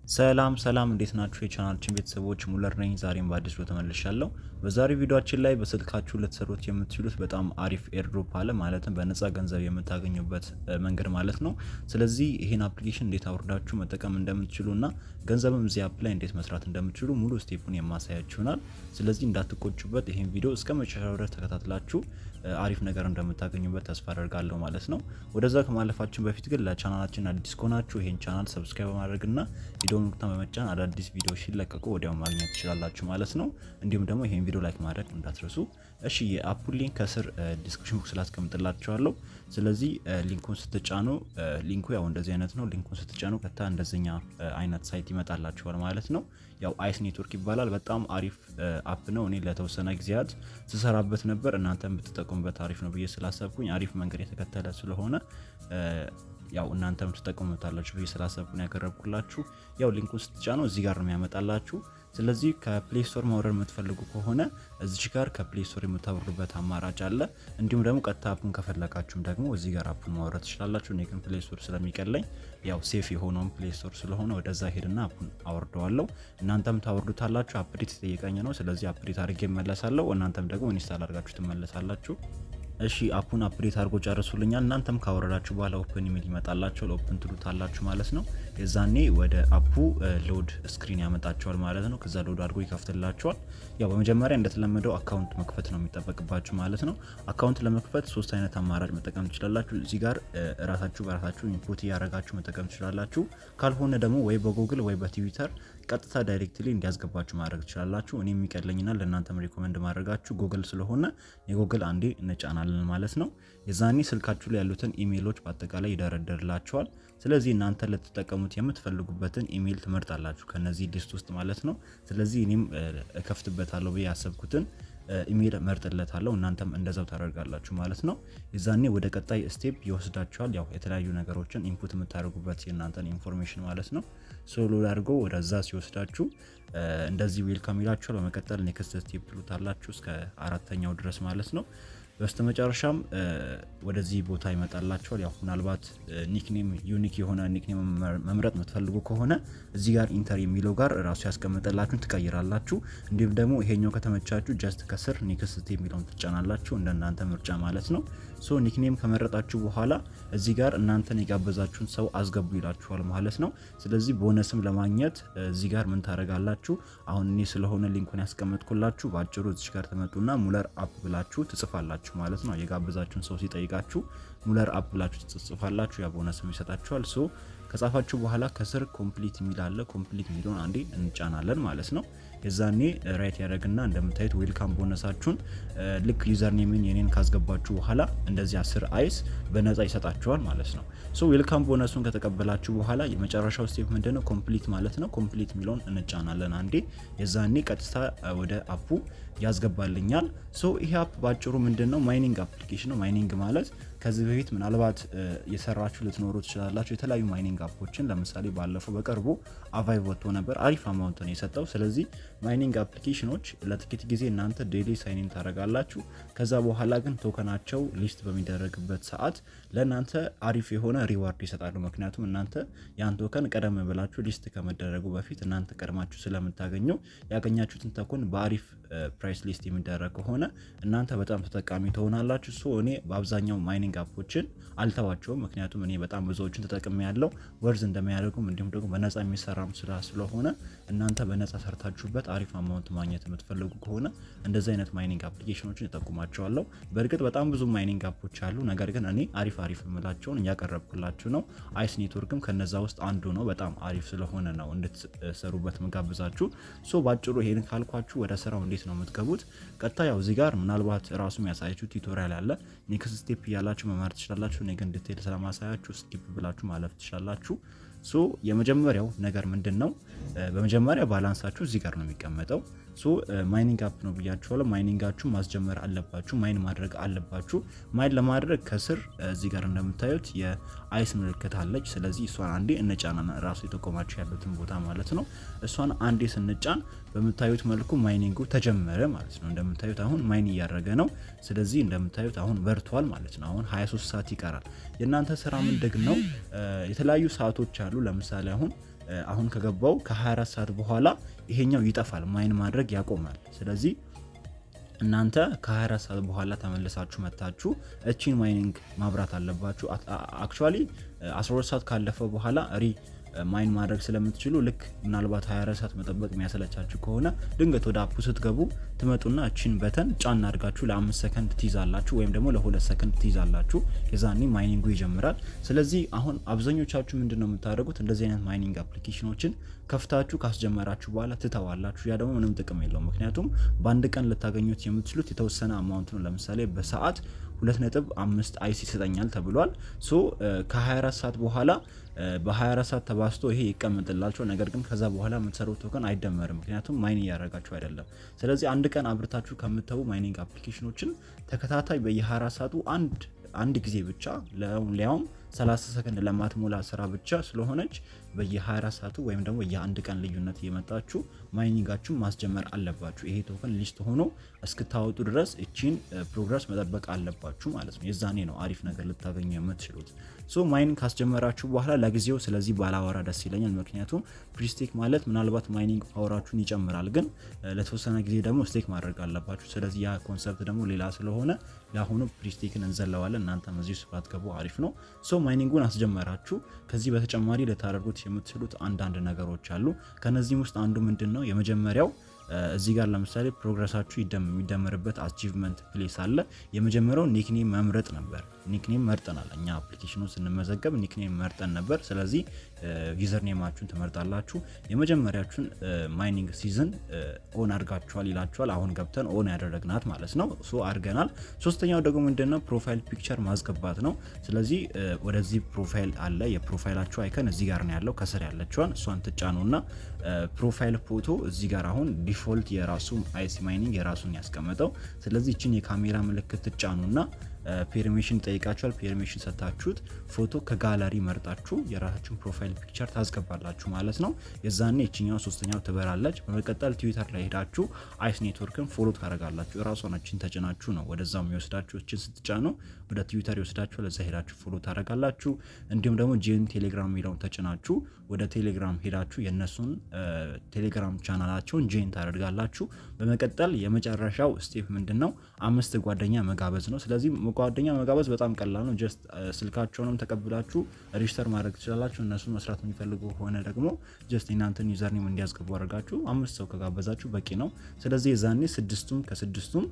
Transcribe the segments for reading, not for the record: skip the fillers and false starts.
ሰላም እንዴት ናችሁ የቻናላችን ቤተሰቦች ሙለር ነኝ ዛሬም በአዲስ ቪዲዮ ተመልሻለሁ በዛሬው ቪዲዮአችን ላይ በስልካችሁ ልትሰሩት የምትችሉት በጣም አሪፍ ኤርድሮፕ አለ ማለትም በነፃ ገንዘብ የምታገኙበት መንገድ ማለት ነው ስለዚህ ይሄን አፕሊኬሽን እንዴት አውርዳችሁ መጠቀም እንደምትችሉና ገንዘብም እዚህ አፕ ላይ እንዴት መስራት እንደምትችሉ ሙሉ ስቴፑን የማሳያችሁናል ስለዚህ እንዳትቆጩበት ይሄን ቪዲዮ እስከመጨረሻው ድረስ ተከታትላችሁ አሪፍ ነገር እንደምታገኙበት ተስፋ አደርጋለሁ ማለት ነው ወደዛ ከማለፋችን በፊት ግን ለቻናላችን አዲስ ከሆናችሁ ይሄን ቻናል ሰብስክራይብ ማድረግና ቪዲዮውን በመጫን አዳዲስ ቪዲዮዎች ሲለቀቁ ወዲያው ማግኘት ትችላላችሁ ማለት ነው እንዲሁም ደግሞ ይሄን ቪዲዮ ላይክ ማድረግ እንዳትረሱ እሺ የአፑ ሊንክ ከስር ዲስክሪፕሽን ቦክስ ላይ አስቀምጥላችኋለሁ ስለዚህ ሊንኩን ስትጫኑ ሊንኩ ያው እንደዚህ አይነት ነው ሊንኩን ስትጫኑ ከታ እንደዚህኛ አይነት ሳይት ይመጣላችኋል ማለት ነው ያው አይስ ኔትወርክ ይባላል በጣም አሪፍ አፕ ነው እኔ ለተወሰነ ጊዜያት ስሰራበት ነበር እናንተም ብትጠቀሙበት አሪፍ ነው ብዬ ስላሰብኩኝ አሪፍ መንገድ የተከተለ ስለሆነ ያው እናንተም ተጠቀሙታላችሁ ብዬ ስላሰብኩኝ ያቀረብኩላችሁ ያው ሊንኩን ስትጫኑ እዚህ ጋር ነው የሚያመጣላችሁ ስለዚህ ከፕሌይ ስቶር ማውረድ የምትፈልጉ ከሆነ እዚህ ጋር ከፕሌይ ስቶር የምታወርዱበት አማራጭ አለ እንዲሁም ደግሞ ቀጥታ አፑን ከፈለጋችሁም ደግሞ እዚህ ጋር አፑን ማውረድ ትችላላችሁ እኔ ግን ፕሌይ ስቶር ስለሚቀለኝ ያው ሴፍ የሆነው ፕሌይ ስቶር ስለሆነ ወደዛ ሄድና አፑን አወርደዋለሁ እናንተም ታወርዱታላችሁ አፕዴት ተጠይቀኝ ነው ስለዚህ አፕዴት አድርጌ እመለሳለሁ እናንተም ደግሞ ኢንስታል አድርጋችሁ ትመለሳላችሁ እሺ አፑን አፕዴት አድርጎ ጨርሱልኛል እናንተም ካወረዳችሁ በኋላ ኦፕን ኢሜል ይመጣላችሁ ለኦፕን ትሉታላችሁ ማለት ነው የዛኔ ወደ አፑ ሎድ ስክሪን ያመጣችኋል ማለት ነው ከዛ ሎድ አድርጎ ይከፍትላችኋል ያው በመጀመሪያ እንደተለመደው አካውንት መክፈት ነው የሚጠበቅባችሁ ማለት ነው አካውንት ለመክፈት ሶስት አይነት አማራጭ መጠቀም ትችላላችሁ እዚህ ጋር ራሳችሁ በራሳችሁ ኢንፑት ያረጋችሁ መጠቀም ትችላላችሁ ካልሆነ ደግሞ ወይ በጉግል ወይ በትዊተር ቀጥታ ዳይሬክትሊ እንዲያስገባችሁ ማድረግ ትችላላችሁ እኔ የሚቀለኝና ለእናንተም ሪኮመንድ ማድረጋችሁ ጉግል ስለሆነ የጉግል አንዴ እንጫናለን ማለት ነው የዛኔ ስልካችሁ ላይ ያሉትን ኢሜሎች በአጠቃላይ ይደረደርላችኋል ስለዚህ እናንተ ልትጠቀሙት የምትፈልጉበትን ኢሜል ትመርጣላችሁ ከነዚህ ሊስት ውስጥ ማለት ነው ስለዚህ እኔም እከፍትበታለሁ ብዬ ያሰብኩትን ኢሜል መርጥለታለሁ እናንተም እንደዛው ታደርጋላችሁ ማለት ነው የዛኔ ወደ ቀጣይ ስቴፕ ይወስዳችኋል ያው የተለያዩ ነገሮችን ኢንፑት የምታደርጉበት የእናንተን ኢንፎርሜሽን ማለት ነው ሶሎ አድርጎ ወደዛ ሲወስዳችሁ እንደዚህ ዌልካም ይላችኋል በመቀጠል ኔክስት ስቴፕ ትሉታላችሁ እስከ አራተኛው ድረስ ማለት ነው በስተመጨረሻም ወደዚህ ቦታ ይመጣላችኋል ያው ምናልባት ኒክኔም ዩኒክ የሆነ ኒክኔም መምረጥ የምትፈልጉ ከሆነ እዚህ ጋር ኢንተር የሚለው ጋር ራሱ ያስቀምጠላችሁን ትቀይራላችሁ እንዲሁም ደግሞ ይሄኛው ከተመቻችሁ ጀስት ከስር ኔክስት ስቴፕ የሚለውን ትጫናላችሁ እንደናንተ ምርጫ ማለት ነው ሶ ኒክኔም ከመረጣችሁ በኋላ እዚህ ጋር እናንተን የጋበዛችሁን ሰው አስገቡ ይላችኋል ማለት ነው ስለዚህ ቦነስም ለማግኘት እዚህ ጋር ምን ታረጋላችሁ አሁን እኔ ስለሆነ ሊንኩን ያስቀምጥኩላችሁ ባጭሩ እዚህ ጋር ተመጡና ሙለር አፕ ብላችሁ ትጽፋላችሁ ማለት ነው የጋበዛችሁን ሰው ሲጠይቃችሁ ሙለር አፕ ብላችሁ ትጽፋላችሁ ያ ቦነስም ይሰጣችኋል ሶ ከጻፋችሁ በኋላ ከስር ኮምፕሊት የሚል አለ ኮምፕሊት የሚለውን አንዴ እንጫናለን ማለት ነው የዛኔ ራይት ያደርግና እንደምታዩት ዌልካም ቦነሳችሁን ልክ ዩዘር ኔምን የኔን ካስገባችሁ በኋላ እንደዚህ 10 አይስ በነፃ ይሰጣችኋል ማለት ነው ሶ ዌልካም ቦነሱን ከተቀበላችሁ በኋላ የመጨረሻው ስቴፕ ምንድነው ኮምፕሊት ማለት ነው ኮምፕሊት የሚለውን እንጫናለን አንዴ የዛኔ ቀጥታ ወደ አፑ ያስገባልኛል ሶ ይሄ አፕ ባጭሩ ምንድነው ማይኒንግ አፕሊኬሽን ነው ማይኒንግ ማለት ከዚህ በፊት ምናልባት የሰራችሁ ልትኖሩ ትችላላችሁ የተለያዩ ማይኒንግ አፖችን ለምሳሌ ባለፈው በቅርቡ አቫይ ወጥቶ ነበር አሪፍ አማውንት ነው የሰጠው ስለዚህ ማይኒንግ አፕሊኬሽኖች ለጥቂት ጊዜ እናንተ ዴሊ ሳይን ታረጋላችሁ ከዛ በኋላ ግን ቶከናቸው ሊስት በሚደረግበት ሰዓት ለእናንተ አሪፍ የሆነ ሪዋርድ ይሰጣሉ ምክንያቱም እናንተ ያን ቶከን ቀደም ብላችሁ ሊስት ከመደረጉ በፊት እናንተ ቀድማችሁ ስለምታገኙ ያገኛችሁትን ቶከን በአሪፍ ፕራይስ ሊስት የሚደረግ ከሆነ እናንተ በጣም ተጠቃሚ ትሆናላችሁ ሶ እኔ በአብዛኛው ማይኒንግ አፖችን አልተዋቸውም ምክንያቱም እኔ በጣም ብዙዎችን ተጠቅሜ ያለው ወርዝ እንደሚያደርጉም እንዲሁም ደግሞ በነፃ የሚሰራም ስለሆነ እናንተ በነፃ ሰርታችሁበት አሪፍ አማውንት ማግኘት የምትፈልጉ ከሆነ እንደዚህ አይነት ማይኒንግ አፕሊኬሽኖችን ተጠቅማቸዋለሁ በእርግጥ በጣም ብዙ ማይኒንግ አፖች አሉ ነገር ግን እኔ አሪፍ የምላቸውን ያቀረብኩላችሁ ነው አይስ ኔትወርክም ከነዛ ውስጥ አንዱ ነው በጣም አሪፍ ስለሆነ ነው እንድትሰሩበት መጋብዛችሁ ሶ ባጭሩ ይሄን ካልኳችሁ ወደ ስራው እንዴት ነው የምትገቡት ቀጥታ ያው እዚህ ጋር ምናልባት ራሱ የሚያሳያችሁ ቱቶሪያል አለ ኔክስት ስቴፕ ያላችሁ መማር ትችላላችሁ እኔ ግን ዲቴል ስለማሳያችሁ ስኪፕ ብላችሁ ማለፍ ትችላላችሁ ሶ የመጀመሪያው ነገር ምንድነው በመጀመሪያ ባላንሳችሁ እዚህ ጋር ነው የሚቀመጠው ሶ ማይኒንግ አፕ ነው ብያችኋለሁ ማይኒንጋችሁ ማስጀመር አለባችሁ ማይን ማድረግ አለባችሁ ማይን ለማድረግ ከስር እዚህ ጋር እንደምታዩት የአይስ ምልክት አለች ስለዚህ እሷን አንዴ እንጫናና ራሱ የተቆማችሁ ያሉትን ቦታ ማለት ነው እሷን አንዴ ስንጫን በመታዩት መልኩ ማይኒንጉ ተጀመረ ማለት ነው እንደምታዩት አሁን ማይን እያደረገ ነው ስለዚህ እንደምታዩት አሁን በርቷል ማለት ነው አሁን 23 ሰዓት ይቀራል የናንተ ስራ ምንድነው የተለያዩ ሰዓቶች አሉ ለምሳሌ አሁን አሁን ከገባው ከ24 ሰዓት በኋላ ይሄኛው ይጠፋል ማይን ማድረግ ያቆማል ስለዚህ እናንተ ከ24 ሰዓት በኋላ ተመልሳችሁ መጣችሁ እቺን ማይኒንግ ማብራት አለባችሁ አክቹአሊ 12 ሰዓት ካለፈ በኋላ ማይን ማድረግ ስለምትችሉ ልክ ምናልባት 24 ሰዓት መጠበቅ የሚያሰለቻችሁ ከሆነ ድንገት ወደ አፑ ስትገቡ ትመጡና እቺን በተን ጫን አድርጋችሁ ለ5 ሰከንድ ትይዛላችሁ ወይም ደግሞ ለ2 ሰከንድ ትይዛላችሁ የዛኔ ማይኒንጉ ይጀምራል ስለዚህ አሁን አብዛኞቻችሁ ምንድነው የምታደርጉት እንደዚህ አይነት ማይኒንግ አፕሊኬሽኖችን ከፍታችሁ ካስጀመራችሁ በኋላ ትተዋላችሁ ያ ደግሞ ምንም ጥቅም የለውም ምክንያቱም በአንድ ቀን ልታገኙት የምትችሉት የተወሰነ አማውንት ነው ለምሳሌ በሰዓት 2.5 IC ይሰጣኛል ተብሏል ሶ ከ24 ሰዓት በኋላ በ24 ሰዓት ተባስቶ ይሄ ይቀመጥላችሁ ነገር ግን ከዛ በኋላ የምትሰሩት ቶከን አይደመርም ምክንያቱም ማይን ያያረጋችሁ አይደለም ስለዚህ አንድ ቀን አብርታችሁ ከምትተው ማይኒንግ አፕሊኬሽኖችን ተከታታይ በየ24 ሰዓቱ አንድ ጊዜ ብቻ ለያውም 30 ሰከንድ ለማትሞላ ስራ ብቻ ስለሆነች በየ24 ሰዓቱ ወይም ደግሞ የአንድ ቀን ልዩነት እየመጣችሁ ማይኒንጋችሁን ማስጀመር አለባችሁ ይሄ ቶከን ሊስት ሆኖ እስክታወጡ ድረስ እቺን ፕሮግረስ መጠበቅ አለባችሁ ማለት ነው የዛኔ ነው አሪፍ ነገር ልታገኙ የምትችሉት ሶ ማይኒንግ ካስጀመራችሁ በኋላ ለጊዜው ስለዚህ ባላወራ ደስ ይለኛል ምክንያቱም ፕሪስቴክ ማለት ምናልባት ማይኒንግ ፓወራችሁን ይጨምራል ግን ለተወሰነ ጊዜ ደግሞ ስቴክ ማድረግ አለባችሁ ስለዚህ ያ ኮንሰፕት ደግሞ ሌላ ስለሆነ ያሁኑ ፕሪስቴክን እንዘለዋለን እናንተ መዚህ ስፋት ገቡ አሪፍ ነው ሶ ማይኒንጉን አስጀመራችሁ ከዚህ በተጨማሪ ለታረጉት የምትችሉት አንዳንድ ነገሮች አሉ ከነዚህም ውስጥ አንዱ ምንድነው የመጀመሪያው እዚህ ጋር ለምሳሌ ፕሮግረሳችሁ የሚደመርበት አቺቭመንት ፕሌስ አለ የመጀመሪያው ኒክኔም መምረጥ ነበር ኒክኔም መርጠናል እኛ አፕሊኬሽኑን ስንመዘገብ ኒክኔም መርጠን ነበር ስለዚህ ዩዘር ኔማችሁን ትመርጣላችሁ የመጀመሪያችሁን ማይኒንግ ሲዝን ኦን አድርጋችኋል ይላችኋል አሁን ገብተን ኦን ያደረግናት ማለት ነው ሶ አድርገናል ሶስተኛው ደግሞ ምንድነው ፕሮፋይል ፒክቸር ማስገባት ነው ስለዚህ ወደዚህ ፕሮፋይል አለ የፕሮፋይላችሁ አይከን እዚህ ጋር ነው ያለው ከስር ያለችዋን እሷን ትጫኑና ፕሮፋይል ፎቶ እዚህ ጋር አሁን ዲፎልት የራሱ ICE ማይኒንግ የራሱን ያስቀመጠው ስለዚህ እቺን የካሜራ ምልክት ትጫኑና ፐርሚሽን ጠይቃችኋል ፐርሚሽን ሰጣችሁት ፎቶ ከጋላሪ መርጣችሁ የራሳችሁን ፕሮፋይል ፒክቸር ታስገባላችሁ ማለት ነው የዛኔ እቺኛው ሶስተኛው ትበራለች በመቀጠል ትዊተር ላይ ሄዳችሁ ICE ኔትወርክን ፎሎ ታደርጋላችሁ ራሷን ተጭናችሁ ነው ወደዛው የሚወስዳችሁ እቺን ስትጫኑ ወደ ትዊተር ይወስዳችሁ ለዛ ሄዳችሁ ፎሎ ታደርጋላችሁ እንዲሁም ደግሞ ጂን ቴሌግራም ሚለውን ተጭናችሁ ወደ ቴሌግራም ሄዳችሁ የነሱን ቴሌግራም ቻናላቸውን ጆይን ታደርጋላችሁ በመቀጠል የመጨረሻው ስቴፕ ምንድነው 5 ጓደኛ መጋበዝ ነው ስለዚህ ጓደኛ መጋበዝ በጣም ቀላል ነው ጀስት ስልካቸውንም ተቀብላችሁ ሬጂስተር ማድረግ ትችላላችሁ እነሱ መስራት የሚፈልጉ ሆነ ደግሞ ጀስት እናንተን ዩዘር ኔም እንዲያስገቡ አድርጋችሁ 5 ሰው ከጋበዛችሁ በቂ ነው ስለዚህ የዛኔ 6ቱም ከ6ቱም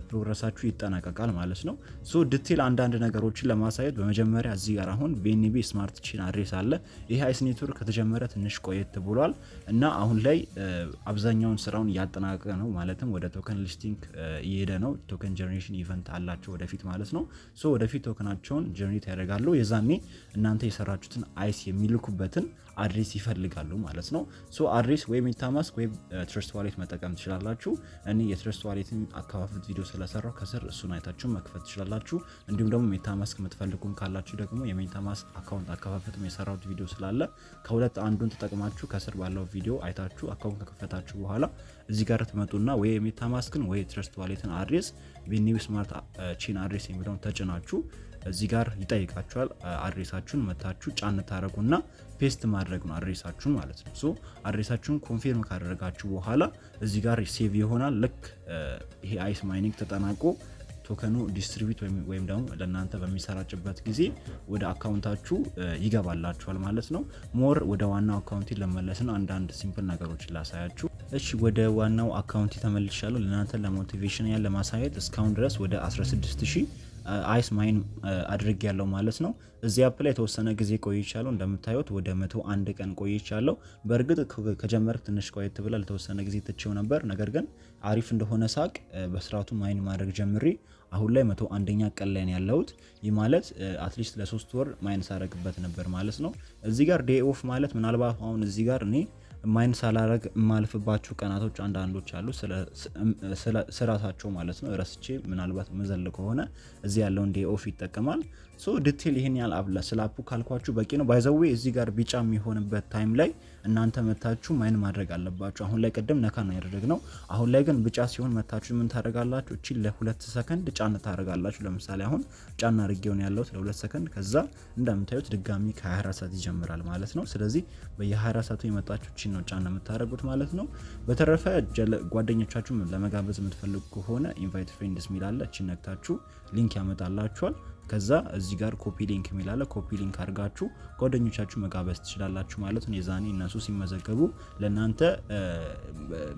ፕሮግረሳችሁ ይጠናቀቃል ማለት ነው ሶ ዲቴል አንዳንድ ነገሮችን ለማሳየት በመጀመሪያ እዚህ ጋር አሁን BNB ስማርት ቼን አድሬስ አለ ይሄ ICE ኔትወርክ ከተጀመረ ትንሽ ቆየት ብሏል እና አሁን ላይ አብዛኛውን ስራውን ያጠናቀቀ ነው ማለትም ወደ ቶከን ሊስቲንግ እየሄደ ነው ቶከን ጀነሬሽን ኢቨንት አላቸው ወደፊት ማለት ነው ሶ ወደፊት ቶከናቸውን ጀነሬት ያደርጋሉ የዛኔ እናንተ የሰራችሁትን ICE የሚልኩበትን አድሬስ ይፈልጋሉ ማለት ነው ሶ አድሬስ ወይ ሜታማስክ ወይ ትረስት ዋሌት መጠቀም ትችላላችሁ እኔ የትረስት ዋሌትን አከፋፈት ቪዲዮ ስለሰራው ከስር እሱን አይታችሁ መክፈት ትችላላችሁ እንዲሁም ደግሞ ሜታማስክ የምትፈልጉም ካላችሁ ደግሞ የሜታማስክ አካውንት አከፋፈትም የሰራውት ቪዲዮ ስላለ ከሁለት አንዱን ተጠቅማችሁ ከስር ባለው ቪዲዮ አይታችሁ አካውንት ከከፈታችሁ በኋላ እዚህ ጋር ትመጡና ወይ ሜታማስክን ወይ ትረስት ዋሌትን አድሬስ BNB ስማርት ቼን አድሬስ የሚለውን ተጭናችሁ እዚህ ጋር ይጠይቃችኋል አድሬሳችሁን መታችሁ ጫን ታረጉና ፔስት ማድረግ ነው አድሬሳችሁን ማለት ነው ሶ አድሬሳችሁን ኮንፊርም ካደረጋችሁ በኋላ እዚህ ጋር ሴቭ ይሆናል ልክ ይሄ ICE ማይኒንግ ተጠናቆ ቶከኑ ዲስትሪቢዩት ወይም ደግሞ ለእናንተ በሚሰራጭበት ጊዜ ወደ አካውንታችሁ ይገባላችኋል ማለት ነው ሞር ወደ ዋናው አካውንት ለመለስና አንዳንድ ሲምፕል ነገሮችን ላሳያችሁ እሺ ወደ ዋናው አካውንት ተመልሻለሁ ለእናንተ ለሞቲቬሽን ያለ ማሳየት እስካሁን ድረስ ወደ 16000 ICE ማይን አድርግ ያለው ማለት ነው እዚህ አፕ ላይ ተወሰነ ጊዜ ቆይቻለሁ እንደምታዩት ወደ 101 ቀን ቆይቻለሁ በእርግጥ ከጀመረ ትንሽ ቆየት ብሏል ተወሰነ ጊዜ ተጨው ነበር ነገር ግን አሪፍ እንደሆነ ሳቅ በስራቱ ማይን ማድረግ ጀምሪ አሁን ላይ 101ኛ ቀን ላይ ያለውት ይህ ማለት አትሊስት ለ3 ወር ማይን ሳረግበት ነበር ማለት ነው እዚህ ጋር ዴይ ኦፍ ማለት ምናልባት አሁን እዚህ ጋር እኔ ማይን ሳላረግ ማልፍባችሁ ቀናቶች አንዳንዶች አሉ ስራታቸው ማለት ነው ረስቼ ምናልባት መዘል ከሆነ እዚህ ያለውን ዴይ ኦፍ ይጠቀማል ሶ ዲቴል ይሄን ያል አብላ ስላፑ ካልኳችሁ በቂ ነው ባይዘዌ እዚህ ጋር ቢጫ የሚሆንበት ታይም ላይ እናንተ መታችሁ ማይን ማድረግ አለባችሁ አሁን ላይ ቀደም ነካ ነው ያደረግነው አሁን ላይ ግን ብጫ ሲሆን መታችሁ ምን ታደርጋላችሁ እቺ ለ2 ሰከንድ ጫን ታደርጋላችሁ ለምሳሌ አሁን ጫን አድርጌው ነው ያለው ለ2 ሰከንድ ከዛ እንደምታዩት ድጋሚ ከ24 ሰዓት ይጀምራል ማለት ነው ስለዚህ በየ24 ሰዓቱ የመጣችሁ እቺ ነው ጫን የምታደርጉት ማለት ነው በተረፈ ጓደኞቻችሁ ለመጋበዝ የምትፈልጉ ከሆነ ኢንቫይት ፍሬንድስ ሚላለ እቺ ነክታችሁ ሊንክ ያመጣላችኋል ከዛ እዚህ ጋር ኮፒ ሊንክ ሚላለ ኮፒ ሊንክ አድርጋችሁ ጓደኞቻችሁ መጋበዝ ትችላላችሁ ማለት ነው የዛኔ እነሱ ሲመዘገቡ ለናንተ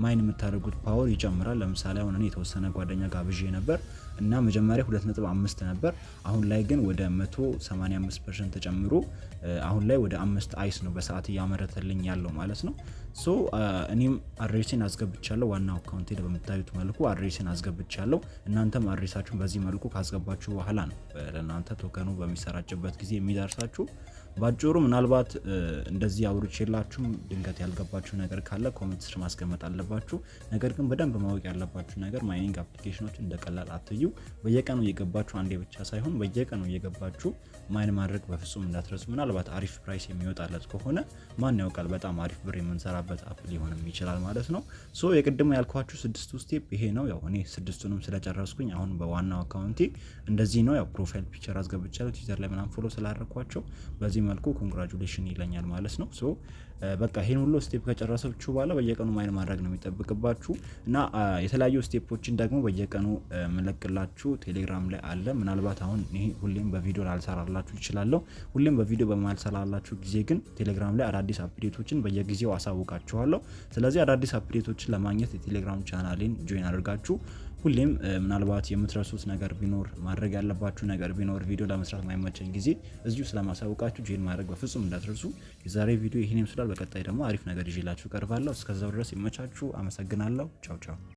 ማይን የምታደርጉት ፓወር ይጨምራል ለምሳሌ አሁን እኔ የተወሰነ ጓደኛ ጋብዤ ነበር እና መጀመሪያ 2.5 ነበር አሁን ላይ ግን ወደ 185% ተጨምሮ አሁን ላይ ወደ 5 አይስ ነው በሰዓት ያመረተልኝ ያለው ማለት ነው ሶ እኔም አድሬሴን አስገብቻለሁ ዋናው አካውንቴ በመታዩት መልኩ አድሬሴን አስገብቻለሁ እናንተም አድሬሳችሁን በዚህ መልኩ ካስገባችሁ በኋላ ነው ለናንተ ቶከኑ በሚሰራጭበት ጊዜ የሚደርሳችሁ ባጭሩ ምናልባት እንደዚህ አውርቼላችሁ ድንገት ያልገባችሁ ነገር ካለ ኮሜንት ስር ማስቀመጥ አለባችሁ ነገር ግን በደንብ ማወቅ ያለባችሁ ነገር ማይኒንግ አፕሊኬሽኖች እንደቀላል አትዩ በየቀኑ እየገባችሁ አንዴ ብቻ ሳይሆን በየቀኑ እየገባችሁ ማይን ማድረግ በፍጹም እንዳትረሱ ምናልባት አሪፍ ፕራይስ የሚወጣለት ከሆነ ማን ያውቃል በጣም አሪፍ ብር የምንሰራበት አፕ ሊሆንም ይችላል ማለት ነው ሶ የቅድም ያልኳችሁ 6ቱ ስቴፕ ይሄ ነው ያው እኔ 6ቱንም ስለጨረስኩኝ አሁን በዋናው አካውንቴ እንደዚህ ነው ያው ፕሮፋይል ፒክቸር አስገብቻለሁ ትዊተር ላይ ምናምን ፎሎ ስላደረኳቸው በዚህ መልኩ ኮንግራቹሌሽን ይለኛል ማለት ነው ሶ በቃ ይሄን ሁሉ ስቴፕ ከጨረሳችሁ በኋላ በየቀኑ ማይን ማድረግ ነው የሚጠብቅባችሁ እና የተለያዩ ስቴፖችን ደግሞ በየቀኑ መለቅላችሁ ቴሌግራም ላይ አለ ምናልባት አሁን ይሄ ሁሌም በቪዲዮ ላልሰራላችሁ ይችላል ሁሌም በቪዲዮ በማልሰራላችሁ ጊዜ ግን ቴሌግራም ላይ አዳዲስ አፕዴቶችን በየጊዜው አሳውቃችኋለሁ ስለዚህ አዳዲስ አፕዴቶችን ለማግኘት የቴሌግራም ቻናሌን ጆይን አድርጋችሁ ሁሌም ምናልባት የምትረሱት ነገር ቢኖር ማድረግ ያለባችሁ ነገር ቢኖር ቪዲዮ ለመስራት ማይመቸኝ ጊዜ እዚሁ ስለማሳውቃችሁ ጆይን ማድረግ በፍጹም እንዳትረሱ የዛሬ ቪዲዮ ይሄን ይመስላል በቀጣይ ደግሞ አሪፍ ነገር ይዤላችሁ ቀርባለሁ እስከዛው ድረስ ይመቻችሁ አመሰግናለሁ ቻው ቻው